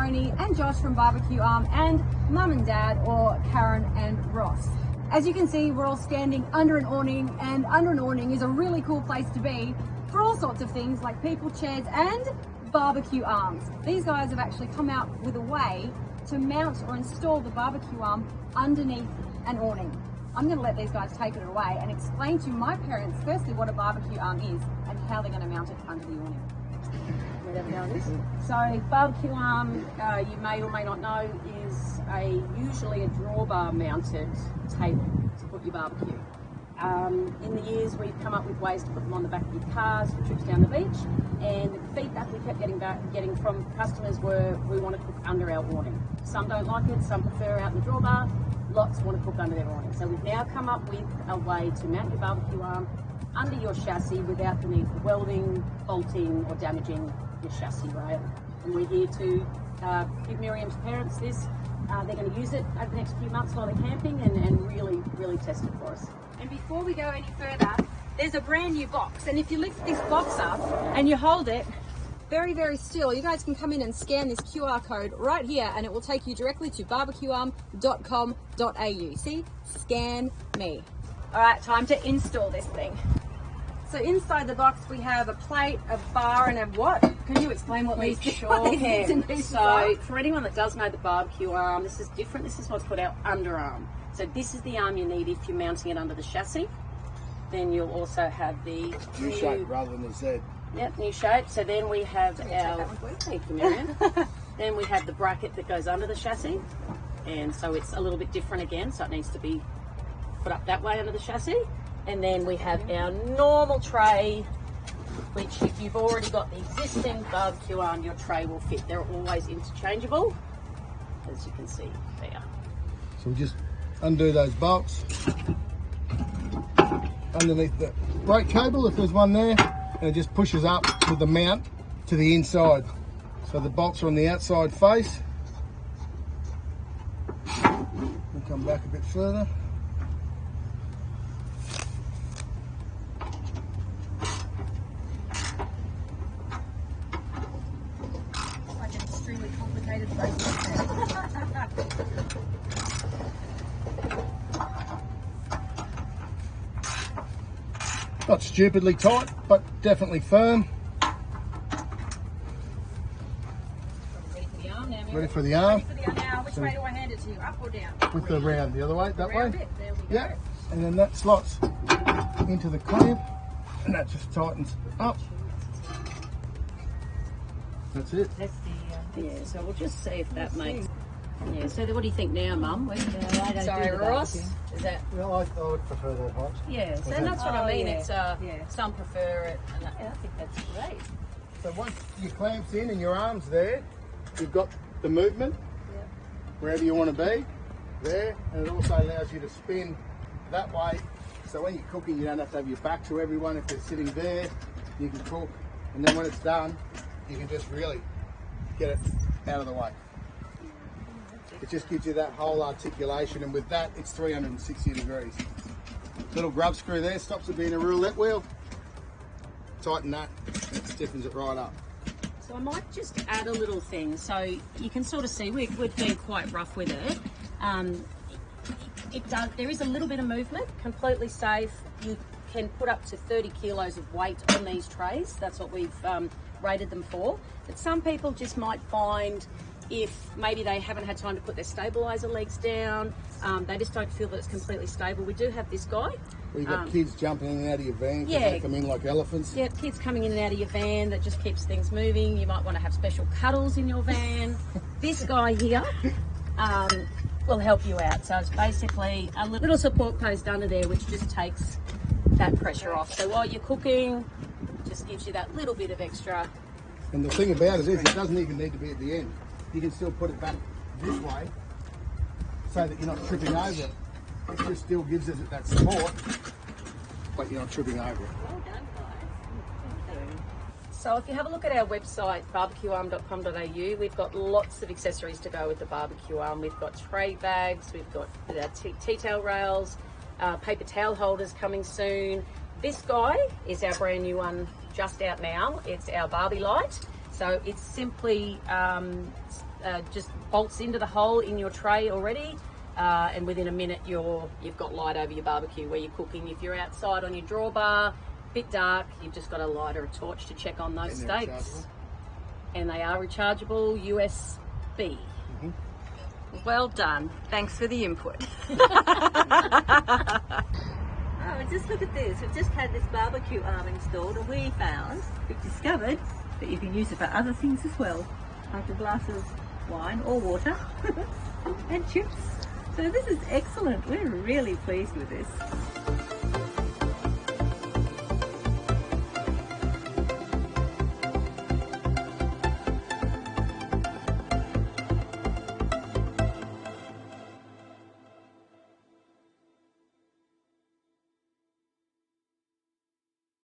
Tony and Josh from BBQARM and Mum and Dad, or Karen and Ross. As you can see, we're all standing under an awning, and under an awning is a really cool place to be for all sorts of things like people, chairs and barbecue arms. These guys have actually come out with a way to mount or install the barbecue arm underneath an awning. I'm going to let these guys take it away and explain to my parents firstly what a barbecue arm is and how they're going to mount it under the awning. So barbecue arm, you may or may not know, is usually a drawbar mounted table to put your barbecue. In the years we've come up with ways to put them on the back of your cars for trips down the beach, and the feedback we kept getting from customers were, we want to cook under our awning. Some don't like it, some prefer out in the drawbar, lots want to cook under their awning. So we've now come up with a way to mount your barbecue arm under your chassis without the need for welding, bolting or damaging your chassis rail. And we're here to give Miriam's parents this. They're going to use it over the next few months while they're camping and really test it for us. And before we go any further, there's a brand new box, and if you lift this box up and you hold it very still, you guys can come in and scan this QR code right here and it will take you directly to bbqarm.com.au. See, scan me. All right, time to install this thing. So inside the box we have a plate, a bar and a what? Can you explain what these pieces are? So for anyone that does know the barbecue arm, this is different. This is what's called our underarm. So this is the arm you need if you're mounting it under the chassis. Then you'll also have the new shape rather than the Z. Yep, new shape. So then we have our, thank you, Miriam. Then we have the bracket that goes under the chassis. And so it's a little bit different again. So it needs to be put up that way under the chassis. And then we have our normal tray, which if you've already got the existing barbecue arm, your tray will fit. They're always interchangeable, as you can see there. So we just undo those bolts underneath the brake cable if there's one there, and it just pushes up with the mount to the inside. So the bolts are on the outside face. We'll come back a bit further. Like an extremely complicated process. Not stupidly tight, but definitely firm. Ready for the arm now, Mary? Ready for the arm. Ready for the arm now. Which way do I hand it to you? Up or down? With the round, the other way, that way. Bit. There we go. Yeah, and then that slots into the clamp, and that just tightens up. That's it. That's the, yeah, so we'll just see if that makes, yeah, so what do you think now, Mum? Sorry, Ross? Is that? Well, I would prefer that height. Yeah, so that's what I mean. It's some prefer it, and I think that's great. So once your clamp's in and your arm's there, you've got the movement wherever you want to be there, and it also allows you to spin that way. So when you're cooking, you don't have to have your back to everyone. If they're sitting there, you can cook, and then when it's done, you can just really get it out of the way. It just gives you that whole articulation, and with that, it's 360 degrees. Little grub screw there stops it being a roulette wheel. Tighten that, it stiffens it right up. So I might just add a little thing, so you can sort of see we've been quite rough with it. There is a little bit of movement, completely safe. You can put up to 30 kilos of weight on these trays. That's what we've rated them for. But some people just might find, if maybe they haven't had time to put their stabiliser legs down, they just don't feel that it's completely stable. We do have this guy. Well, you've got kids jumping in and out of your van because they come in like elephants. Yeah, kids coming in and out of your van, that just keeps things moving. You might want to have special cuddles in your van. This guy here will help you out. So it's basically a little support post under there which just takes that pressure off. So while you're cooking, it just gives you that little bit of extra. And the thing about it is, it doesn't even need to be at the end. You can still put it back this way so that you're not tripping over it. It just still gives us that support, but you're not tripping over it. Well done, guys. So if you have a look at our website, bbqarm.com.au, we've got lots of accessories to go with the barbecue arm. We've got tray bags, we've got tea towel rails, paper towel holders coming soon. This guy is our brand new one, just out now. It's our Barbie light. So it's simply just bolts into the hole in your tray already. And within a minute you've got light over your barbecue where you're cooking. If you're outside on your drawbar, bit dark, you've just got a light or a torch to check on those steaks. And they are rechargeable USB. Well done. Thanks for the input. Oh, just look at this. We've just had this barbecue arm installed, and we've discovered that you can use it for other things as well, like a glass of wine or water and chips. So this is excellent. We're really pleased with this.